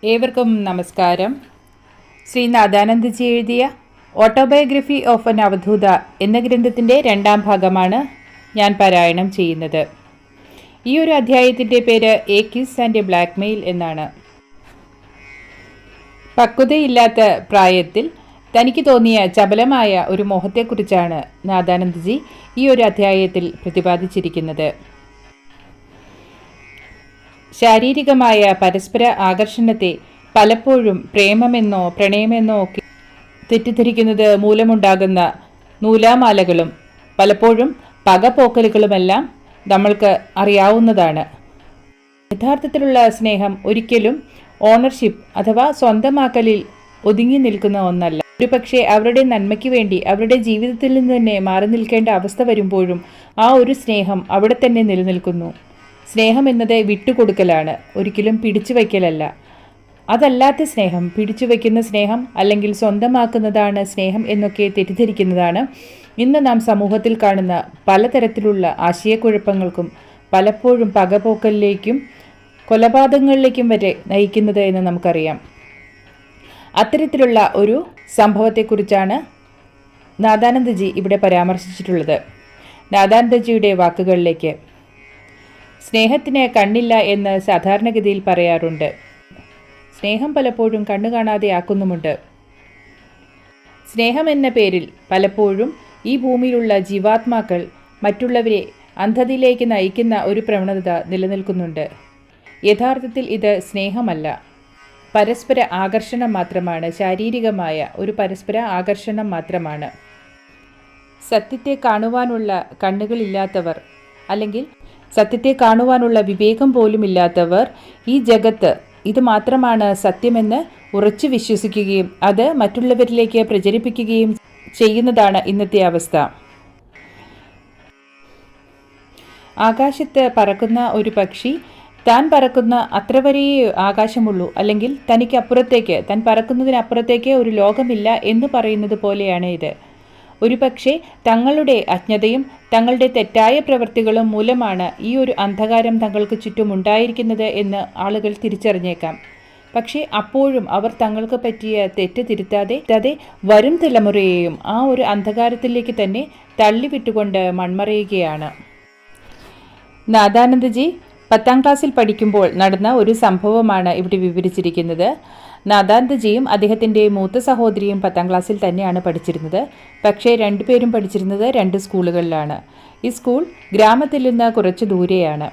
ഏവർക്കും നമസ്കാരം. ശ്രീ നാദാനന്ദജി എഴുതിയ ഓട്ടോബയോഗ്രഫി ഓഫ് എൻ അവധൂത എന്ന ഗ്രന്ഥത്തിൻ്റെ 2ാം ഭാഗമാണ് ഞാൻ പാരായണം ചെയ്യുന്നത്. ഈ ഒരു അധ്യായത്തിൻ്റെ പേര് a kiss and a blackmail എന്നാണ്. പക്വതയില്ലാത്ത പ്രായത്തിൽ തനിക്ക് തോന്നിയ ചപലമായ ഒരു മോഹത്തെക്കുറിച്ചാണ് നാദാനന്ദജി ഈ ഒരു അധ്യായത്തിൽ പ്രതിപാദിച്ചിരിക്കുന്നത്. ശാരീരികമായ പരസ്പര ആകർഷണത്തെ പലപ്പോഴും പ്രേമമെന്നോ പ്രണയമെന്നോ ഒക്കെ തെറ്റിദ്ധരിക്കുന്നത് മൂലമുണ്ടാകുന്ന നൂലാമാലകളും പലപ്പോഴും പകപോക്കലുകളുമെല്ലാം നമ്മൾക്ക് അറിയാവുന്നതാണ്. യഥാർത്ഥത്തിലുള്ള സ്നേഹം ഒരിക്കലും ഓണർഷിപ്പ് അഥവാ സ്വന്തമാക്കലിൽ ഒതുങ്ങി നിൽക്കുന്ന ഒന്നല്ല. ഒരുപക്ഷെ അവരുടെ നന്മയ്ക്ക് വേണ്ടി അവരുടെ ജീവിതത്തിൽ നിന്ന് തന്നെ മാറി നിൽക്കേണ്ട അവസ്ഥ വരുമ്പോഴും ആ ഒരു സ്നേഹം അവിടെ തന്നെ നിലനിൽക്കുന്നു. സ്നേഹം എന്നത് വിട്ടുകൊടുക്കലാണ്, ഒരിക്കലും പിടിച്ചു വയ്ക്കലല്ല. അതല്ലാത്ത സ്നേഹം, പിടിച്ചു വയ്ക്കുന്ന സ്നേഹം അല്ലെങ്കിൽ സ്വന്തമാക്കുന്നതാണ് സ്നേഹം എന്നൊക്കെ തെറ്റിദ്ധരിക്കുന്നതാണ് ഇന്ന് നാം സമൂഹത്തിൽ കാണുന്ന പലതരത്തിലുള്ള ആശയക്കുഴപ്പങ്ങൾക്കും പലപ്പോഴും പകപോക്കലിലേക്കും കൊലപാതകങ്ങളിലേക്കും വരെ നയിക്കുന്നത് എന്ന് നമുക്കറിയാം. അത്തരത്തിലുള്ള ഒരു സംഭവത്തെക്കുറിച്ചാണ് നാദാനന്ദജി ഇവിടെ പരാമർശിച്ചിട്ടുള്ളത്. നാദാനന്ദജിയുടെ വാക്കുകളിലേക്ക്. സ്നേഹത്തിന് കണ്ണില്ല എന്ന് സാധാരണഗതിയിൽ പറയാറുണ്ട്. സ്നേഹം പലപ്പോഴും കണ്ണു കാണാതെ ആക്കുന്നുമുണ്ട്. സ്നേഹം എന്ന പേരിൽ പലപ്പോഴും ഈ ഭൂമിയിലുള്ള ജീവാത്മാക്കൾ മറ്റുള്ളവരെ അന്ധതയിലേക്ക് നയിക്കുന്ന ഒരു പ്രവണത നിലനിൽക്കുന്നുണ്ട്. യഥാർത്ഥത്തിൽ ഇത് സ്നേഹമല്ല, പരസ്പര ആകർഷണം മാത്രമാണ്. ശാരീരികമായ ഒരു പരസ്പര ആകർഷണം മാത്രമാണ്. സത്യത്തെ കാണുവാനുള്ള കണ്ണുകളില്ലാത്തവർ അല്ലെങ്കിൽ സത്യത്തെ കാണുവാനുള്ള വിവേകം പോലുമില്ലാത്തവർ ഈ ജഗത്ത് ഇത് മാത്രമാണ് സത്യമെന്ന് ഉറച്ചു വിശ്വസിക്കുകയും അത് മറ്റുള്ളവരിലേക്ക് പ്രചരിപ്പിക്കുകയും ചെയ്യുന്നതാണ് ഇന്നത്തെ അവസ്ഥ. ആകാശത്ത് പറക്കുന്ന ഒരു പക്ഷി താൻ പറക്കുന്ന അത്ര വരെയേ ആകാശമുള്ളൂ, അല്ലെങ്കിൽ തനിക്കപ്പുറത്തേക്ക്, താൻ പറക്കുന്നതിനപ്പുറത്തേക്ക് ഒരു ലോകമില്ല എന്ന് പറയുന്നത് പോലെയാണ് ഇത്. ഒരുപക്ഷെ തങ്ങളുടെ അജ്ഞതയും തങ്ങളുടെ തെറ്റായ പ്രവൃത്തികളും മൂലമാണ് ഈ ഒരു അന്ധകാരം തങ്ങൾക്ക് ചുറ്റും ഉണ്ടായിരിക്കുന്നത് എന്ന് ആളുകൾ തിരിച്ചറിഞ്ഞേക്കാം. പക്ഷേ അപ്പോഴും അവർ തങ്ങൾക്ക് പറ്റിയ തെറ്റ് തിരുത്താതെ വരും തലമുറയെയും ആ ഒരു അന്ധകാരത്തിലേക്ക് തന്നെ തള്ളിവിട്ടുകൊണ്ട് മൺമറയുകയാണ്. നാദാനന്ദജി 10ാം ക്ലാസ്സിൽ പഠിക്കുമ്പോൾ നടന്ന ഒരു സംഭവമാണ് ഇവിടെ വിവരിച്ചിരിക്കുന്നത്. നാദാനന്ദജിയും അദ്ദേഹത്തിൻ്റെ മൂത്ത സഹോദരിയും 10ാം ക്ലാസ്സിൽ തന്നെയാണ് പഠിച്ചിരുന്നത്. പക്ഷേ രണ്ടുപേരും പഠിച്ചിരുന്നത് 2 സ്കൂളുകളിലാണ്. ഈ സ്കൂൾ ഗ്രാമത്തിൽ നിന്ന് കുറച്ച് ദൂരെയാണ്.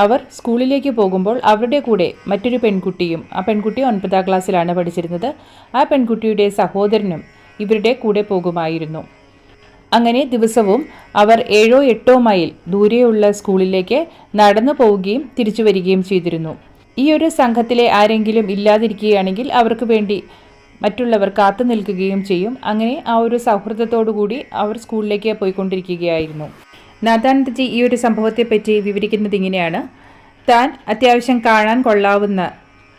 അവർ സ്കൂളിലേക്ക് പോകുമ്പോൾ അവരുടെ കൂടെ മറ്റൊരു പെൺകുട്ടിയും, ആ പെൺകുട്ടി 9ാം ക്ലാസ്സിലാണ് പഠിച്ചിരുന്നത്, ആ പെൺകുട്ടിയുടെ സഹോദരനും ഇവരുടെ കൂടെ പോകുമായിരുന്നു. അങ്ങനെ ദിവസവും അവർ 7-8 മൈൽ ദൂരെയുള്ള സ്കൂളിലേക്ക് നടന്നു പോവുകയും തിരിച്ചു വരികയും ചെയ്തിരുന്നു. ഈ ഒരു സംഘത്തിലെ ആരെങ്കിലും ഇല്ലാതിരിക്കുകയാണെങ്കിൽ അവർക്ക് വേണ്ടി മറ്റുള്ളവർ കാത്തു നിൽക്കുകയും ചെയ്യും. അങ്ങനെ ആ ഒരു സൗഹൃദത്തോടു കൂടി അവർ സ്കൂളിലേക്ക് പോയിക്കൊണ്ടിരിക്കുകയായിരുന്നു. നാദാനന്ദജി ഈ ഒരു സംഭവത്തെപ്പറ്റി വിവരിക്കുന്നത് ഇങ്ങനെയാണ്. താൻ അത്യാവശ്യം കാണാൻ കൊള്ളാവുന്ന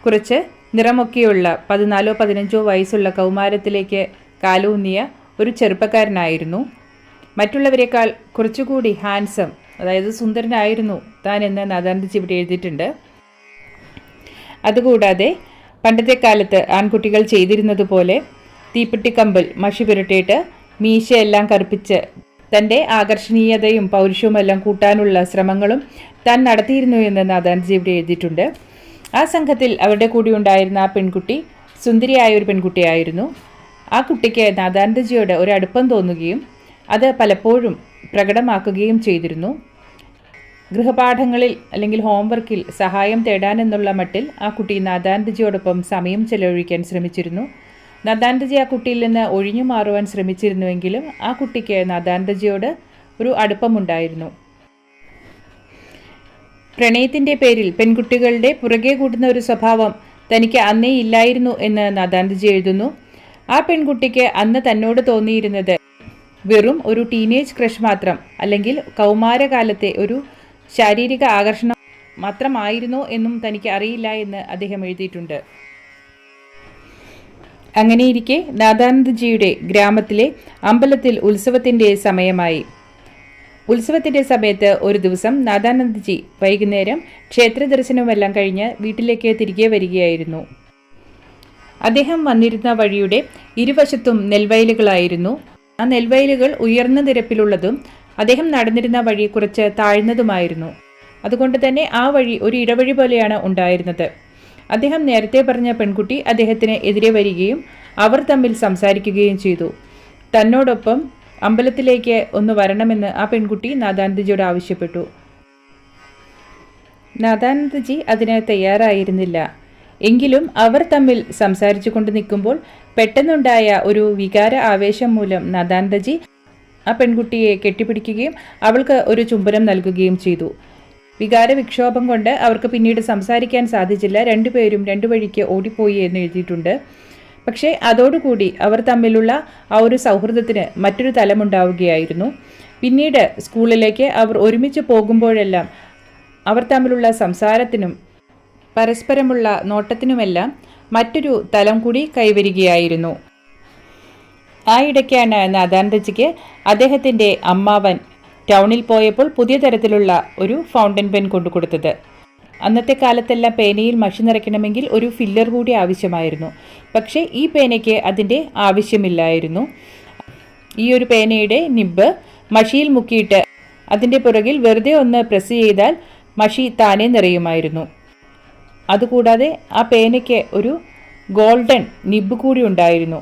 കുറച്ച് നിറമൊക്കെയുള്ള 14-15 വയസ്സുള്ള കൗമാരത്തിലേക്ക് കാലൂന്നിയ ഒരു ചെറുപ്പക്കാരനായിരുന്നു. മറ്റുള്ളവരെക്കാൾ കുറച്ചുകൂടി ഹാൻസം, അതായത് സുന്ദരനായിരുന്നു താൻ എന്ന് നാദാനന്ദജി ഇവിടെ എഴുതിയിട്ടുണ്ട്. അതുകൂടാതെ പണ്ടത്തെ കാലത്ത് ആൺകുട്ടികൾ ചെയ്തിരുന്നത് പോലെ തീപ്പെട്ടിക്കമ്പിൽ മഷി പുരട്ടിയിട്ട് മീശയെല്ലാം കറുപ്പിച്ച് തൻ്റെ ആകർഷണീയതയും പൗരുഷവുമെല്ലാം കൂട്ടാനുള്ള ശ്രമങ്ങളും താൻ നടത്തിയിരുന്നു എന്ന് നാദാനന്ദജി ഇവിടെ എഴുതിയിട്ടുണ്ട്. ആ സംഘത്തിൽ അവരുടെ കൂടി ഉണ്ടായിരുന്ന ആ പെൺകുട്ടി സുന്ദരിയായ ഒരു പെൺകുട്ടിയായിരുന്നു. ആ കുട്ടിക്ക് നാദാനന്ദജിയോട് ഒരു അടുപ്പം തോന്നുകയും അത് പലപ്പോഴും പ്രകടമാക്കുകയും ചെയ്തിരുന്നു. ഗൃഹപാഠങ്ങളിൽ അല്ലെങ്കിൽ ഹോംവർക്കിൽ സഹായം തേടാനെന്നുള്ള മട്ടിൽ ആ കുട്ടി നാദാനന്ദജിയോടൊപ്പം സമയം ചെലവഴിക്കാൻ ശ്രമിച്ചിരുന്നു. നാദാനന്ദജി ആ കുട്ടിയിൽ നിന്ന് ഒഴിഞ്ഞു മാറുവാൻ ശ്രമിച്ചിരുന്നുവെങ്കിലും ആ കുട്ടിക്ക് നാദാനന്ദജിയോട് ഒരു അടുപ്പമുണ്ടായിരുന്നു. പ്രണയത്തിൻ്റെ പേരിൽ പെൺകുട്ടികളുടെ പുറകെ കൂടുന്ന ഒരു സ്വഭാവം തനിക്ക് അന്നേ ഇല്ലായിരുന്നു എന്ന് നാദാനന്ദജി എഴുതുന്നു. ആ പെൺകുട്ടിക്ക് അന്ന് തന്നോട് തോന്നിയിരുന്നത് വെറും ഒരു ടീനേജ് ക്രഷ് മാത്രം, അല്ലെങ്കിൽ കൗമാരകാലത്തെ ഒരു ശാരീരിക ആകർഷണം മാത്രമായിരുന്നോ എന്നും തനിക്ക് അറിയില്ല എന്ന് അദ്ദേഹം എഴുതിയിട്ടുണ്ട്. അങ്ങനെയിരിക്കെ നാദാനന്ദജിയുടെ ഗ്രാമത്തിലെ അമ്പലത്തിൽ ഉത്സവത്തിൻ്റെ സമയമായി. ഉത്സവത്തിൻ്റെ സമയത്ത് ഒരു ദിവസം നാദാനന്ദജി വൈകുന്നേരം ക്ഷേത്ര ദർശനവുമെല്ലാം കഴിഞ്ഞ് വീട്ടിലേക്ക് തിരികെ വരികയായിരുന്നു. അദ്ദേഹം വന്നിരുന്ന വഴിയുടെ ഇരുവശത്തും നെൽവയലുകളായിരുന്നു. ആ നെൽവയലുകൾ ഉയർന്ന നിരപ്പിലുള്ളതും അദ്ദേഹം നടന്നിരുന്ന വഴി കുറച്ച് താഴ്ന്നതുമായിരുന്നു. അതുകൊണ്ട് തന്നെ ആ വഴി ഒരു ഇടവഴി പോലെയാണ് ഉണ്ടായിരുന്നത്. അദ്ദേഹം നേരത്തെ പറഞ്ഞ പെൺകുട്ടി അദ്ദേഹത്തിന് എതിരെ വരികയും അവർ തമ്മിൽ സംസാരിക്കുകയും ചെയ്തു. തന്നോടൊപ്പം അമ്പലത്തിലേക്ക് ഒന്ന് വരണമെന്ന് ആ പെൺകുട്ടി നാഥാനന്ദജിയോട് ആവശ്യപ്പെട്ടു. നാഥാനന്ദജി അതിന് തയ്യാറായിരുന്നില്ല. എങ്കിലും അവർ തമ്മിൽ സംസാരിച്ചു കൊണ്ട് നിൽക്കുമ്പോൾ പെട്ടെന്നുണ്ടായ ഒരു വികാര ആവേശം മൂലം നാഥാനന്ദജി ആ പെൺകുട്ടിയെ കെട്ടിപ്പിടിക്കുകയും അവൾക്ക് ഒരു ചുംബനം നൽകുകയും ചെയ്തു. വികാര വിക്ഷോഭം കൊണ്ട് അവർക്ക് പിന്നീട് സംസാരിക്കാൻ സാധിച്ചില്ല. രണ്ടുപേരും രണ്ടു വഴിക്ക് ഓടിപ്പോയി എന്ന് എഴുതിയിട്ടുണ്ട്. പക്ഷേ അതോടുകൂടി അവർ തമ്മിലുള്ള ആ ഒരു സൗഹൃദത്തിന് മറ്റൊരു തലമുണ്ടാവുകയായിരുന്നു. പിന്നീട് സ്കൂളിലേക്ക് അവർ ഒരുമിച്ച് പോകുമ്പോഴെല്ലാം അവർ തമ്മിലുള്ള സംസാരത്തിനും പരസ്പരമുള്ള നോട്ടത്തിനുമെല്ലാം മറ്റൊരു തലം കൂടി കൈവരികയായിരുന്നു. ആ ഇടയ്ക്കാണ് നാഥാനന്ദജിക്ക് അദ്ദേഹത്തിൻ്റെ അമ്മാവൻ ടൗണിൽ പോയപ്പോൾ പുതിയ തരത്തിലുള്ള ഒരു ഫൗണ്ടൻ പെൻ കൊണ്ടുകൊടുത്തത്. അന്നത്തെ കാലത്തെല്ലാം പേനയിൽ മഷി നിറയ്ക്കണമെങ്കിൽ ഒരു ഫില്ലർ കൂടി ആവശ്യമായിരുന്നു. പക്ഷേ ഈ പേനയ്ക്ക് അതിൻ്റെ ആവശ്യമില്ലായിരുന്നു. ഈ ഒരു പേനയുടെ നിബ്ബ് മഷിയിൽ മുക്കിയിട്ട് അതിൻ്റെ പുറകിൽ വെറുതെ ഒന്ന് പ്രസ് ചെയ്താൽ മഷി താനെ നിറയുമായിരുന്നു. അതുകൂടാതെ ആ പേനയ്ക്ക് ഒരു ഗോൾഡൻ നിബ്ബ് കൂടി ഉണ്ടായിരുന്നു.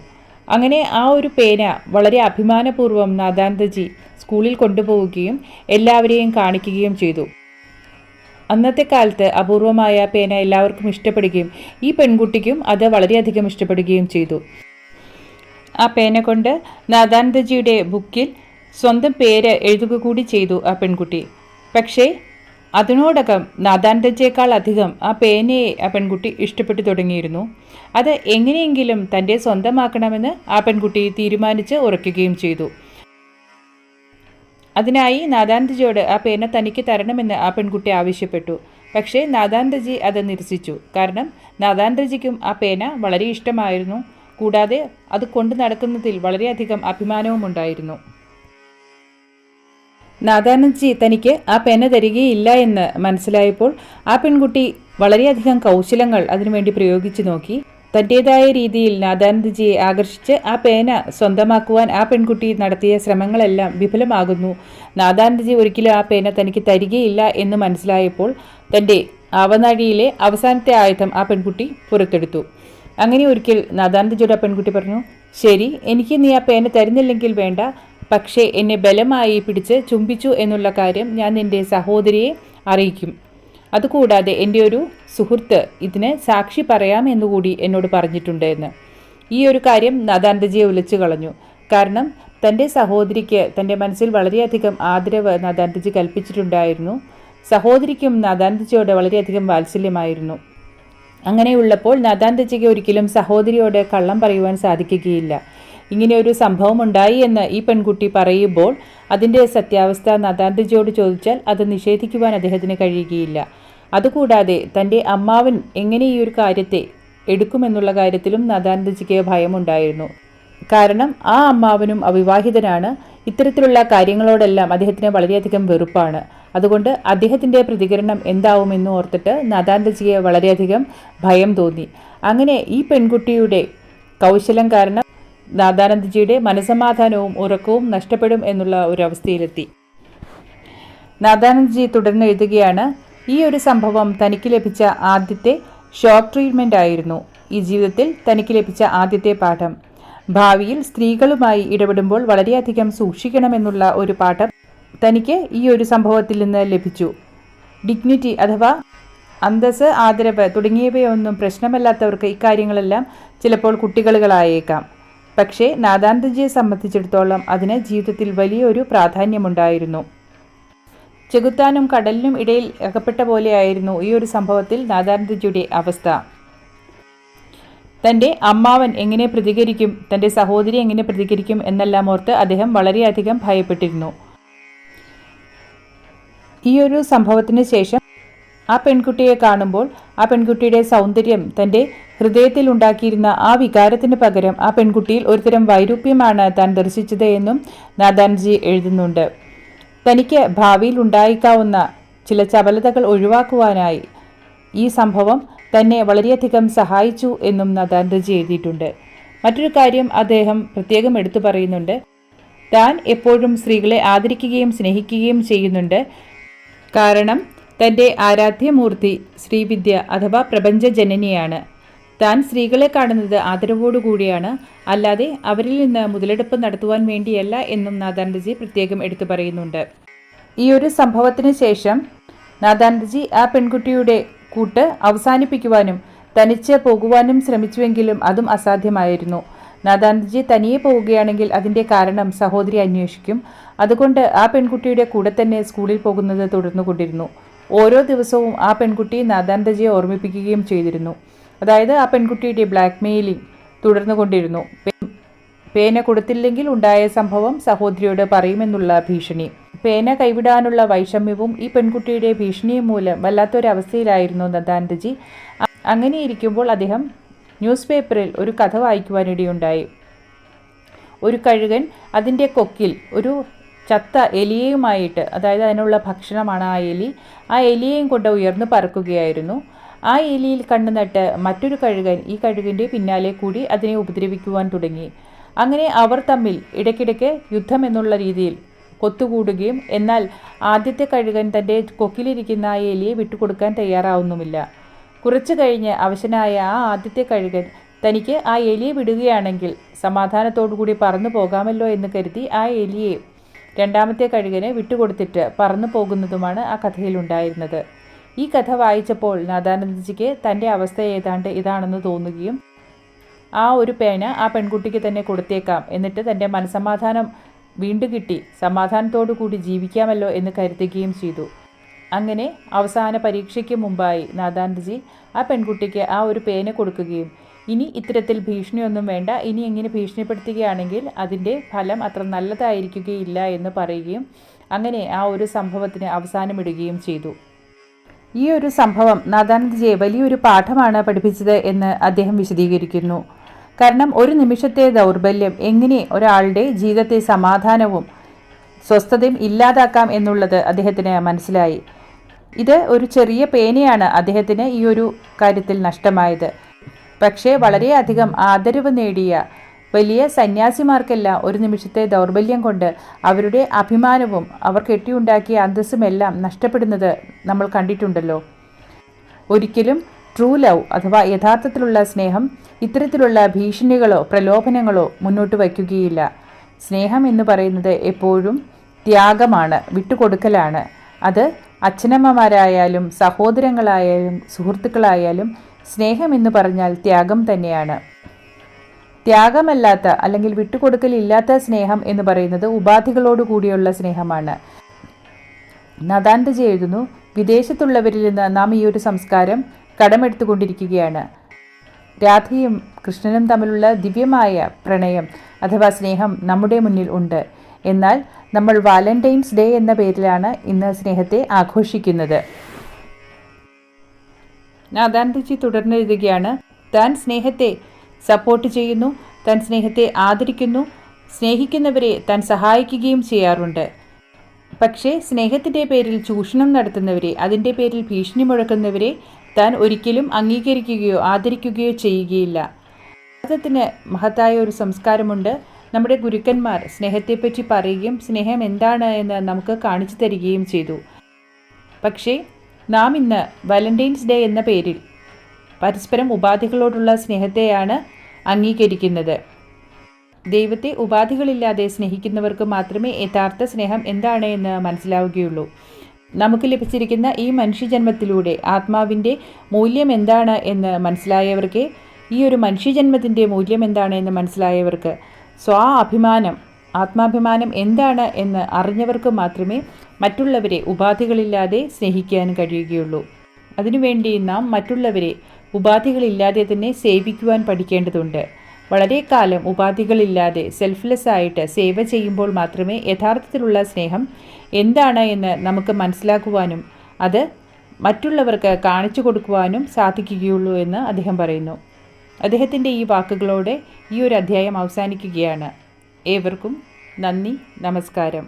അങ്ങനെ ആ ഒരു പേന വളരെ അഭിമാനപൂർവ്വം നാഥാനന്ദജി സ്കൂളിൽ കൊണ്ടുപോവുകയും എല്ലാവരെയും കാണിക്കുകയും ചെയ്തു. അന്നത്തെ കാലത്ത് അപൂർവമായ പേന എല്ലാവർക്കും ഇഷ്ടപ്പെടുകയും ഈ പെൺകുട്ടിക്കും അത് വളരെയധികം ഇഷ്ടപ്പെടുകയും ചെയ്തു. ആ പേന കൊണ്ട് നാഥാനന്ദജിയുടെ ബുക്കിൽ സ്വന്തം പേര് എഴുതുക കൂടി ചെയ്തു ആ പെൺകുട്ടി. പക്ഷേ അതിനോടകം നാഥാനന്ദജിയേക്കാൾ അധികം ആ പേനയെ ആ പെൺകുട്ടി ഇഷ്ടപ്പെട്ടു തുടങ്ങിയിരുന്നു. അത് എങ്ങനെയെങ്കിലും തൻ്റെ സ്വന്തമാക്കണമെന്ന് ആ പെൺകുട്ടി തീരുമാനിച്ച് ഉറയ്ക്കുകയും ചെയ്തു. അതിനായി നാഥാനന്ദജിയോട് ആ പേന തനിക്ക് തരണമെന്ന് ആ പെൺകുട്ടി ആവശ്യപ്പെട്ടു. പക്ഷേ നാഥാനന്ദജി അത് നിരസിച്ചു. കാരണം നാഥാനന്ദജിക്കും ആ പേന വളരെ ഇഷ്ടമായിരുന്നു. കൂടാതെ അത് കൊണ്ടു നടക്കുന്നതിൽ വളരെയധികം അഭിമാനവും ഉണ്ടായിരുന്നു. നാഥാനന്ദജി തനിക്ക് ആ പേന തരികയില്ല എന്ന് മനസ്സിലായപ്പോൾ ആ പെൺകുട്ടി വളരെയധികം കൗശലങ്ങൾ അതിനുവേണ്ടി പ്രയോഗിച്ചു നോക്കി. തൻ്റേതായ രീതിയിൽ നാഥാനന്ദജിയെ ആകർഷിച്ച് ആ പേന സ്വന്തമാക്കുവാൻ ആ പെൺകുട്ടി നടത്തിയ ശ്രമങ്ങളെല്ലാം വിഫലമാകുന്നു. നാഥാനന്ദജി ഒരിക്കലും ആ പേന തനിക്ക് തരികയില്ല എന്ന് മനസ്സിലായപ്പോൾ തൻ്റെ ആവനാഴിയിലെ അവസാനത്തെ ആയുധം ആ പെൺകുട്ടി പുറത്തെടുത്തു. അങ്ങനെ ഒരിക്കൽ നാഥാനന്ദജിയോട് ആ പെൺകുട്ടി പറഞ്ഞു, ശരി, എനിക്ക് നീ ആ പേന തരുന്നില്ലെങ്കിൽ വേണ്ട, പക്ഷേ എന്നെ ബലമായി പിടിച്ച് ചുംബിച്ചു എന്നുള്ള കാര്യം ഞാൻ നിൻ്റെ സഹോദരിയെ അറിയിക്കും. അതുകൂടാതെ എൻ്റെ ഒരു സുഹൃത്ത് ഇതിന് സാക്ഷി പറയാമെന്നുകൂടി എന്നോട് പറഞ്ഞിട്ടുണ്ട് എന്ന്. ഈ ഒരു കാര്യം നാഥാനന്ദജിയെ ഉലച്ചു കളഞ്ഞു. കാരണം തൻ്റെ സഹോദരിക്ക് തൻ്റെ മനസ്സിൽ വളരെയധികം ആദരവ് നാഥാനന്ദജി കൽപ്പിച്ചിട്ടുണ്ടായിരുന്നു. സഹോദരിക്കും നാഥാനന്ദജിയോട് വളരെയധികം വാത്സല്യമായിരുന്നു. അങ്ങനെയുള്ളപ്പോൾ നാഥാനന്ദജിക്ക് ഒരിക്കലും സഹോദരിയോട് കള്ളം പറയുവാൻ സാധിക്കുകയില്ല. ഇങ്ങനെ ഒരു സംഭവം ഉണ്ടായി എന്ന് ഈ പെൺകുട്ടി പറയുമ്പോൾ അതിൻ്റെ സത്യാവസ്ഥ നാഥാനന്ദജിയോട് ചോദിച്ചാൽ അത് നിഷേധിക്കുവാൻ അദ്ദേഹത്തിന് കഴിയുകയില്ല. അതുകൂടാതെ തൻ്റെ അമ്മാവൻ എങ്ങനെ ഈ ഒരു കാര്യത്തെ എടുക്കുമെന്നുള്ള കാര്യത്തിലും നാഥാനന്ദജിക്ക് ഭയമുണ്ടായിരുന്നു. കാരണം ആ അമ്മാവനും അവിവാഹിതനാണ്. ഇത്തരത്തിലുള്ള കാര്യങ്ങളോടെല്ലാം അദ്ദേഹത്തിന് വളരെയധികം വെറുപ്പാണ്. അതുകൊണ്ട് അദ്ദേഹത്തിൻ്റെ പ്രതികരണം എന്താവുമെന്ന് ഓർത്തിട്ട് നാഥാനന്ദജിക്ക് വളരെയധികം ഭയം തോന്നി. അങ്ങനെ ഈ പെൺകുട്ടിയുടെ കൗശലം കാരണം നാഥാനന്ദജിയുടെ മനസമാധാനവും ഉറക്കവും നഷ്ടപ്പെടും എന്നുള്ള ഒരു അവസ്ഥയിലെത്തി. നാഥാനന്ദജി തുടർന്ന് എഴുതുകയാണ്, ഈ ഒരു സംഭവം തനിക്ക് ലഭിച്ച ആദ്യത്തെ ഷോക്ക് ട്രീറ്റ്മെൻ്റ് ആയിരുന്നു. ഈ ജീവിതത്തിൽ തനിക്ക് ലഭിച്ച ആദ്യത്തെ പാഠം. ഭാവിയിൽ സ്ത്രീകളുമായി ഇടപെടുമ്പോൾ വളരെയധികം സൂക്ഷിക്കണമെന്നുള്ള ഒരു പാഠം തനിക്ക് ഈ ഒരു സംഭവത്തിൽ നിന്ന് ലഭിച്ചു. ഡിഗ്നിറ്റി അഥവാ അന്തസ്സ്, ആദരവ് തുടങ്ങിയവയൊന്നും പ്രശ്നമല്ലാത്തവർക്ക് ഇക്കാര്യങ്ങളെല്ലാം ചിലപ്പോൾ കുട്ടികളുകളായേക്കാം. പക്ഷേ നാഥാനന്ദജിയെ സംബന്ധിച്ചിടത്തോളം അതിന് ജീവിതത്തിൽ വലിയൊരു പ്രാധാന്യമുണ്ടായിരുന്നു. ചെകുത്താനും കടലിനും ഇടയിൽ അകപ്പെട്ട പോലെയായിരുന്നു ഈ ഒരു സംഭവത്തിൽ നാഥാനന്ദജിയുടെ അവസ്ഥ. തൻ്റെ അമ്മാവൻ എങ്ങനെ പ്രതികരിക്കും, തൻ്റെ സഹോദരി എങ്ങനെ പ്രതികരിക്കും എന്നെല്ലാം ഓർത്ത് അദ്ദേഹം വളരെയധികം ഭയപ്പെട്ടിരുന്നു. ഈ ഒരു സംഭവത്തിന് ശേഷം ആ പെൺകുട്ടിയെ കാണുമ്പോൾ ആ പെൺകുട്ടിയുടെ സൗന്ദര്യം തൻ്റെ ഹൃദയത്തിൽ ഉണ്ടാക്കിയിരുന്ന ആ വികാരത്തിന് പകരം ആ പെൺകുട്ടിയിൽ ഒരുതരം വൈരൂപ്യമാണ് താൻ ദർശിച്ചത് എന്നും നാഥാനന്ദജി എഴുതുന്നുണ്ട്. തനിക്ക് ഭാവിയിൽ ഉണ്ടായേക്കാവുന്ന ചില ചപലതകൾ ഒഴിവാക്കുവാനായി ഈ സംഭവം തന്നെ വളരെയധികം സഹായിച്ചു എന്നും നദാന്ദജി എഴുതിയിട്ടുണ്ട്. മറ്റൊരു കാര്യം അദ്ദേഹം പ്രത്യേകം എടുത്തു പറയുന്നുണ്ട്. താൻ എപ്പോഴും സ്ത്രീകളെ ആദരിക്കുകയും സ്നേഹിക്കുകയും ചെയ്യുന്നുണ്ട്. കാരണം തൻ്റെ ആരാധ്യമൂർത്തി ശ്രീവിദ്യ അഥവാ പ്രപഞ്ചജനനിയാണ്. താൻ സ്ത്രീകളെ കാണുന്നത് ആദരവോടുകൂടിയാണ്, അല്ലാതെ അവരിൽ നിന്ന് മുതലെടുപ്പ് നടത്തുവാൻ വേണ്ടിയല്ല എന്നും നാഥാനന്ദജി പ്രത്യേകം എടുത്തു പറയുന്നുണ്ട്. ഈ ഒരു സംഭവത്തിന് ശേഷം നാഥാനന്ദജി ആ പെൺകുട്ടിയുടെ കൂട്ട് അവസാനിപ്പിക്കുവാനും തനിച്ച് പോകുവാനും ശ്രമിച്ചുവെങ്കിലും അതും അസാധ്യമായിരുന്നു. നാഥാനന്ദജി തനിയെ പോവുകയാണെങ്കിൽ അതിൻ്റെ കാരണം സഹോദരി അന്വേഷിക്കും. അതുകൊണ്ട് ആ പെൺകുട്ടിയുടെ കൂടെ തന്നെ സ്കൂളിൽ പോകുന്നത് തുടർന്നുകൊണ്ടിരുന്നു. ഓരോ ദിവസവും ആ പെൺകുട്ടി നാഥാനന്ദജിയെ ഓർമ്മിപ്പിക്കുകയും ചെയ്തിരുന്നു. അതായത് ആ പെൺകുട്ടിയുടെ ബ്ലാക്ക് മെയിലിംഗ് തുടർന്നുകൊണ്ടിരുന്നു. പേന കൊടുത്തില്ലെങ്കിൽ ഉണ്ടായ സംഭവം സഹോദരിയോട് പറയുമെന്നുള്ള ഭീഷണി. പേന കൈവിടാനുള്ള വൈഷമ്യവും ഈ പെൺകുട്ടിയുടെ ഭീഷണിയും മൂലം വല്ലാത്തൊരവസ്ഥയിലായിരുന്നു നാഥാനന്ദജി. അങ്ങനെയിരിക്കുമ്പോൾ അദ്ദേഹം ന്യൂസ് പേപ്പറിൽ ഒരു കഥ വായിക്കുവാനിടയുണ്ടായി. ഒരു കഴുകൻ അതിൻ്റെ കൊക്കിൽ ഒരു ചത്ത എലിയെയുമായിട്ട്, അതായത് അതിനുള്ള ഭക്ഷണമാണ് ആ എലിയെയും കൊണ്ട് ഉയർന്നു പറക്കുകയായിരുന്നു. ആ എലിയിൽ കണ്ണു നട്ട് മറ്റൊരു കഴുകൻ ഈ കഴുകൻ്റെ പിന്നാലെ കൂടി അതിനെ ഉപദ്രവിക്കുവാൻ തുടങ്ങി. അങ്ങനെ അവർ തമ്മിൽ ഇടയ്ക്കിടയ്ക്ക് യുദ്ധം എന്നുള്ള രീതിയിൽ കൊത്തുകൂടുകയും, എന്നാൽ ആദ്യത്തെ കഴുകൻ തൻ്റെ കൊക്കിലിരിക്കുന്ന ആ എലിയെ വിട്ടുകൊടുക്കാൻ തയ്യാറാവുന്നുമില്ല. കുറച്ചു കഴിഞ്ഞ് അവശനായ ആ ആദ്യത്തെ കഴുകൻ തനിക്ക് ആ എലിയെ വിടുകയാണെങ്കിൽ സമാധാനത്തോടുകൂടി പറന്നു പോകാമല്ലോ എന്ന് കരുതി ആ എലിയെ രണ്ടാമത്തെ കഴുകനെ വിട്ടുകൊടുത്തിട്ട് പറന്നു പോകുന്നതുമാണ് ആ കഥയിലുണ്ടായിരുന്നത്. ഈ കഥ വായിച്ചപ്പോൾ നാഥാനന്ദജിക്ക് തൻ്റെ അവസ്ഥ ഏതാണ്ട് ഇതാണെന്ന് തോന്നുകയും ആ ഒരു പേന ആ പെൺകുട്ടിക്ക് തന്നെ കൊടുത്തേക്കാം, എന്നിട്ട് തൻ്റെ മനസ്സമാധാനം വീണ്ടും കിട്ടി സമാധാനത്തോടു കൂടി ജീവിക്കാമല്ലോ എന്ന് കരുതുകയും ചെയ്തു. അങ്ങനെ അവസാന പരീക്ഷയ്ക്ക് മുമ്പായി നാഥാനന്ദജി ആ പെൺകുട്ടിക്ക് ആ ഒരു പേന കൊടുക്കുകയും ഇനി ഇത്തരത്തിൽ ഭീഷണിയൊന്നും വേണ്ട, ഇനി ഇങ്ങനെ ഭീഷണിപ്പെടുത്തുകയാണെങ്കിൽ അതിൻ്റെ ഫലം അത്ര നല്ലതായിരിക്കുകയില്ല എന്ന് പറയുകയും അങ്ങനെ ആ ഒരു സംഭവത്തിന് അവസാനമിടുകയും ചെയ്തു. ഈ ഒരു സംഭവം നാഥാനന്ദജിയെ വലിയൊരു പാഠമാണ് പഠിപ്പിച്ചത് എന്ന് അദ്ദേഹം വിശദീകരിക്കുന്നു. കാരണം ഒരു നിമിഷത്തെ ദൗർബല്യം എങ്ങനെ ഒരാളുടെ ജീവിതത്തെ സമാധാനവും സ്വസ്ഥതയും ഇല്ലാതാക്കാം എന്നുള്ളത് അദ്ദേഹത്തിന് മനസ്സിലായി. ഇത് ഒരു ചെറിയ പേനയാണ് അദ്ദേഹത്തിന് ഈ ഒരു കാര്യത്തിൽ നഷ്ടമായത്. പക്ഷേ വളരെയധികം ആദരവ് നേടിയ വലിയ സന്യാസിമാർക്കെല്ലാം ഒരു നിമിഷത്തെ ദൗർബല്യം കൊണ്ട് അവരുടെ അഭിമാനവും അവർ കെട്ടിയുണ്ടാക്കിയ അന്തസ്സുമെല്ലാം നഷ്ടപ്പെടുന്നത് നമ്മൾ കണ്ടിട്ടുണ്ടല്ലോ. ഒരിക്കലും ട്രൂ ലവ് അഥവാ യഥാർത്ഥത്തിലുള്ള സ്നേഹം ഇത്തരത്തിലുള്ള ഭീഷണികളോ പ്രലോഭനങ്ങളോ മുന്നോട്ട് വയ്ക്കുകയില്ല. സ്നേഹം എന്ന് പറയുന്നത് എപ്പോഴും ത്യാഗമാണ്, വിട്ടുകൊടുക്കലാണ്. അത് അച്ഛനമ്മമാരായാലും സഹോദരങ്ങളായാലും സുഹൃത്തുക്കളായാലും സ്നേഹം എന്ന് പറഞ്ഞാൽ ത്യാഗം തന്നെയാണ്. ത്യാഗമല്ലാത്ത അല്ലെങ്കിൽ വിട്ടുകൊടുക്കലില്ലാത്ത സ്നേഹം എന്ന് പറയുന്നത് ഉപാധികളോട് കൂടിയുള്ള സ്നേഹമാണ്. നാഥാനന്ദജി എഴുതുന്നു, വിദേശത്തുള്ളവരിൽ നിന്ന് നാം ഈ ഒരു സംസ്കാരം കടമെടുത്തുകൊണ്ടിരിക്കുകയാണ്. രാധയും കൃഷ്ണനും തമ്മിലുള്ള ദിവ്യമായ പ്രണയം അഥവാ സ്നേഹം നമ്മുടെ മുന്നിൽ ഉണ്ട്. എന്നാൽ നമ്മൾ വാലന്റൈൻസ് ഡേ എന്ന പേരിലാണ് ഇന്ന് സ്നേഹത്തെ ആഘോഷിക്കുന്നത്. നാഥാനന്ദജി തുടർന്നെഴുതുകയാണ്, താൻ സ്നേഹത്തെ സപ്പോർട്ട് ചെയ്യുന്നു, താൻ സ്നേഹത്തെ ആദരിക്കുന്നു, സ്നേഹിക്കുന്നവരെ താൻ സഹായിക്കുകയും ചെയ്യാറുണ്ട്. പക്ഷേ സ്നേഹത്തിൻ്റെ പേരിൽ ചൂഷണം നടത്തുന്നവരെ, അതിൻ്റെ പേരിൽ ഭീഷണി മുഴക്കുന്നവരെ താൻ ഒരിക്കലും അംഗീകരിക്കുകയോ ആദരിക്കുകയോ ചെയ്യുകയില്ല. ഭാരതത്തിന് മഹത്തായ ഒരു സംസ്കാരമുണ്ട്. നമ്മുടെ ഗുരുക്കന്മാർ സ്നേഹത്തെപ്പറ്റി പറയുകയും സ്നേഹം എന്താണ് എന്ന് നമുക്ക് കാണിച്ചു തരികയും ചെയ്തു. പക്ഷേ നാം ഇന്ന് വാലന്റൈൻസ് ഡേ എന്ന പേരിൽ പരസ്പരം ഉപാധികളോടുള്ള സ്നേഹത്തെയാണ് അംഗീകരിക്കുന്നത്. ദൈവത്തെ ഉപാധികളില്ലാതെ സ്നേഹിക്കുന്നവർക്ക് മാത്രമേ യഥാർത്ഥ സ്നേഹം എന്താണ് എന്ന് മനസ്സിലാവുകയുള്ളൂ. നമുക്ക് ലഭിച്ചിരിക്കുന്ന ഈ മനുഷ്യജന്മത്തിലൂടെ ആത്മാവിൻ്റെ മൂല്യം എന്താണ് എന്ന് മനസ്സിലായവർക്ക്, ഈ ഒരു മനുഷ്യജന്മത്തിൻ്റെ മൂല്യം എന്താണ് എന്ന് മനസ്സിലായവർക്ക്, ആത്മാഭിമാനം എന്താണ് എന്ന് അറിഞ്ഞവർക്ക് മാത്രമേ മറ്റുള്ളവരെ ഉപാധികളില്ലാതെ സ്നേഹിക്കാൻ കഴിയുകയുള്ളൂ. അതിനുവേണ്ടി നാം മറ്റുള്ളവരെ ഉപാധികളില്ലാതെ തന്നെ സേവിക്കുവാൻ പഠിക്കേണ്ടതുണ്ട്. വളരെ കാലം ഉപാധികളില്ലാതെ സെൽഫ്ലെസ് ആയിട്ട് സേവ ചെയ്യുമ്പോൾ മാത്രമേ യഥാർത്ഥത്തിലുള്ള സ്നേഹം എന്താണ് എന്ന് നമുക്ക് മനസ്സിലാക്കുവാനും അത് മറ്റുള്ളവർക്ക് കാണിച്ചു കൊടുക്കുവാനും സാധിക്കുകയുള്ളൂ എന്ന് അദ്ദേഹം പറയുന്നു. അദ്ദേഹത്തിൻ്റെ ഈ വാക്കുകളോടെ ഈ ഒരു അധ്യായം അവസാനിക്കുകയാണ്. ഏവർക്കും നന്ദി, നമസ്കാരം.